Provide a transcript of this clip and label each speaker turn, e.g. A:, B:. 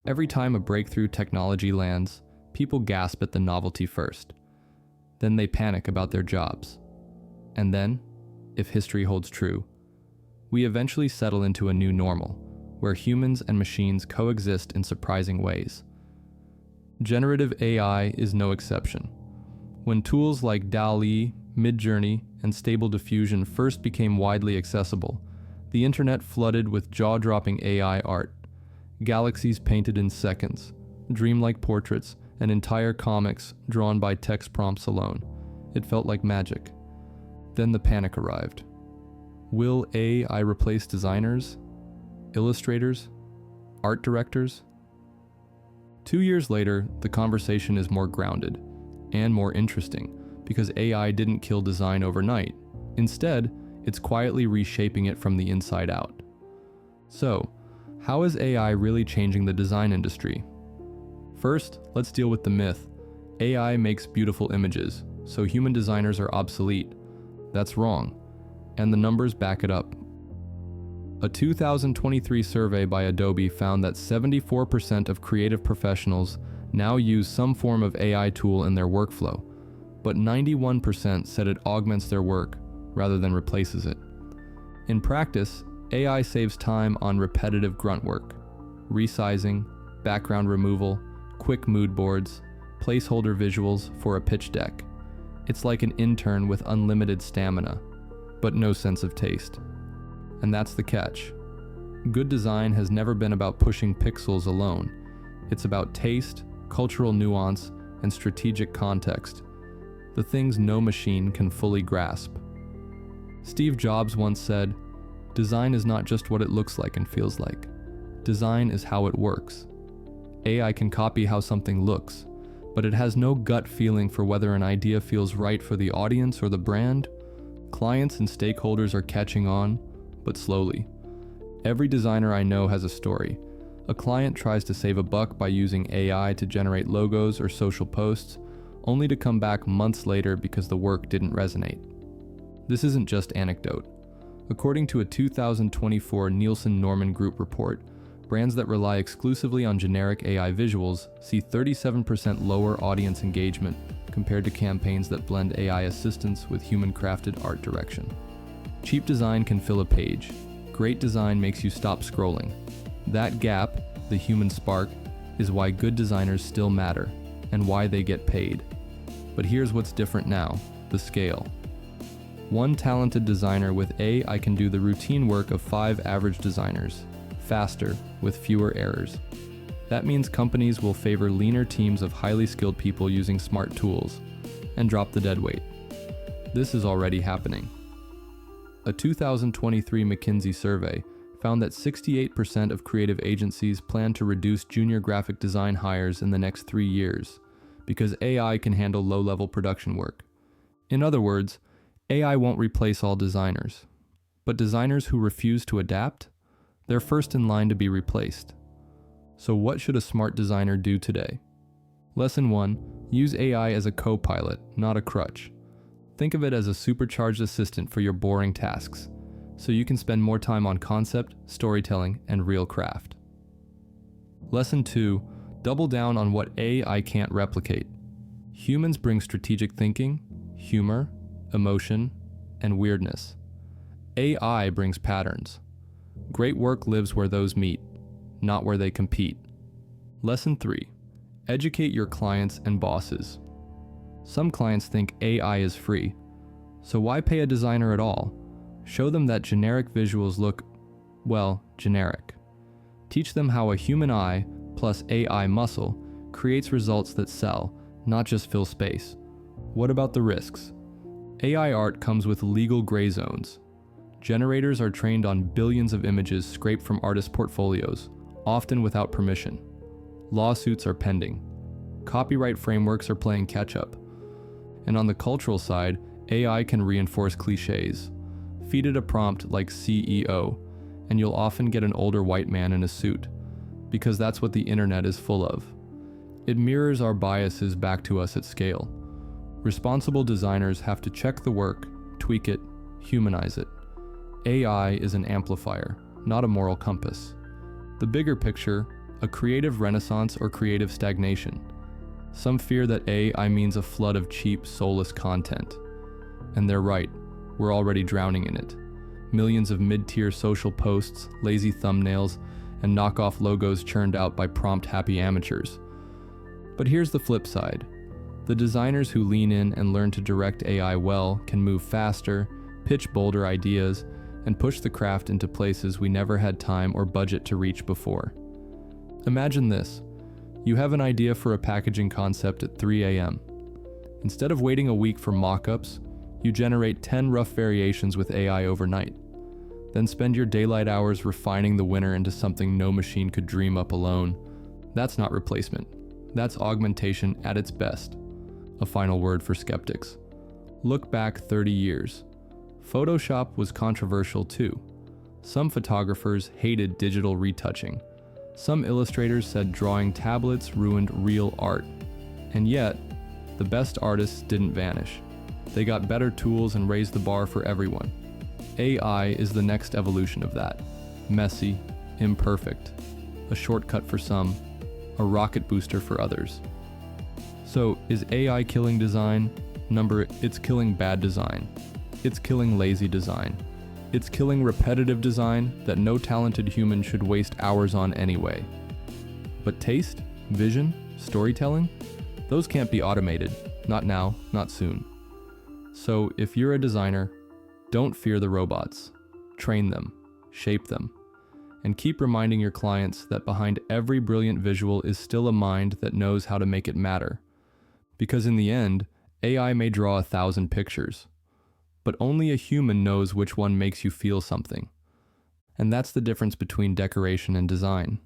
A: Every time a breakthrough technology lands, people gasp at the novelty first. Then they panic about their jobs. And then, if history holds true, we eventually settle into a new normal, where humans and machines coexist in surprising ways. Generative AI is no exception. When tools like DALL, Midjourney, and Stable Diffusion first became widely accessible, the internet flooded with jaw-dropping AI art. Galaxies painted in seconds, dreamlike portraits, and entire comics drawn by text prompts alone. It felt like magic. Then the panic arrived. Will AI replace designers, illustrators, art directors? 2 years later, the conversation is more grounded and more interesting because AI didn't kill design overnight. Instead, it's quietly reshaping it from the inside out. So, how is AI really changing the design industry? First, let's deal with the myth. AI makes beautiful images, so human designers are obsolete. That's wrong, and the numbers back it up. A 2023 survey by Adobe found that 74% of creative professionals now use some form of AI tool in their workflow, but 91% said it augments their work rather than replaces it. In practice, AI saves time on repetitive grunt work, resizing, background removal, quick mood boards, placeholder visuals for a pitch deck. It's like an intern with unlimited stamina, but no sense of taste. And that's the catch. Good design has never been about pushing pixels alone. It's about taste, cultural nuance, and strategic context. The things no machine can fully grasp. Steve Jobs once said, "Design is not just what it looks like and feels like. Design is how it works." AI can copy how something looks, but it has no gut feeling for whether an idea feels right for the audience or the brand. Clients and stakeholders are catching on, but slowly. Every designer I know has a story. A client tries to save a buck by using AI to generate logos or social posts, only to come back months later because the work didn't resonate. This isn't just anecdote. According to a 2024 Nielsen Norman Group report, brands that rely exclusively on generic AI visuals see 37% lower audience engagement compared to campaigns that blend AI assistance with human-crafted art direction. Cheap design can fill a page. Great design makes you stop scrolling. That gap, the human spark, is why good designers still matter and why they get paid. But here's what's different now: the scale. One talented designer with AI can do the routine work of 5 average designers, faster, with fewer errors. That means companies will favor leaner teams of highly skilled people using smart tools and drop the dead weight. This is already happening. A 2023 McKinsey survey found that 68% of creative agencies plan to reduce junior graphic design hires in the next 3 years because AI can handle low-level production work. In other words, AI won't replace all designers, but designers who refuse to adapt, they're first in line to be replaced. So what should a smart designer do today? Lesson 1, use AI as a co-pilot, not a crutch. Think of it as a supercharged assistant for your boring tasks, so you can spend more time on concept, storytelling, and real craft. Lesson 2, double down on what AI can't replicate. Humans bring strategic thinking, humor, emotion, and weirdness. AI brings patterns. Great work lives where those meet, not where they compete. Lesson 3, educate your clients and bosses. Some clients think AI is free, so why pay a designer at all? Show them that generic visuals look, well, generic. Teach them how a human eye plus AI muscle creates results that sell, not just fill space. What about the risks? AI art comes with legal gray zones. Generators are trained on billions of images scraped from artist portfolios, often without permission. Lawsuits are pending. Copyright frameworks are playing catch-up. And on the cultural side, AI can reinforce cliches. Feed it a prompt like CEO, and you'll often get an older white man in a suit, because that's what the internet is full of. It mirrors our biases back to us at scale. Responsible designers have to check the work, tweak it, humanize it. AI is an amplifier, not a moral compass. The bigger picture, A creative renaissance or creative stagnation? Some fear that AI means a flood of cheap, soulless content. And they're right, we're already drowning in it. Millions of mid-tier social posts, lazy thumbnails, and knockoff logos churned out by prompt-happy amateurs. But here's the flip side. The designers who lean in and learn to direct AI well can move faster, pitch bolder ideas, and push the craft into places we never had time or budget to reach before. Imagine this. You have an idea for a packaging concept at 3 a.m. Instead of waiting a week for mock-ups, you generate 10 rough variations with AI overnight. Then spend your daylight hours refining the winner into something no machine could dream up alone. That's not replacement. That's augmentation at its best. A final word for skeptics. Look back 30 years. Photoshop was controversial too. Some photographers hated digital retouching. Some illustrators said drawing tablets ruined real art. And yet, the best artists didn't vanish. They got better tools and raised the bar for everyone. AI is the next evolution of that. Messy, imperfect, a shortcut for some, a rocket booster for others. So, is AI killing design? It's killing bad design. It's killing lazy design. It's killing repetitive design that no talented human should waste hours on anyway. But taste, vision, storytelling? Those can't be automated. Not now, not soon. So, if you're a designer, don't fear the robots. Train them, shape them, and keep reminding your clients that behind every brilliant visual is still a mind that knows how to make it matter. Because in the end, AI may draw 1,000 pictures, but only a human knows which one makes you feel something. And that's the difference between decoration and design.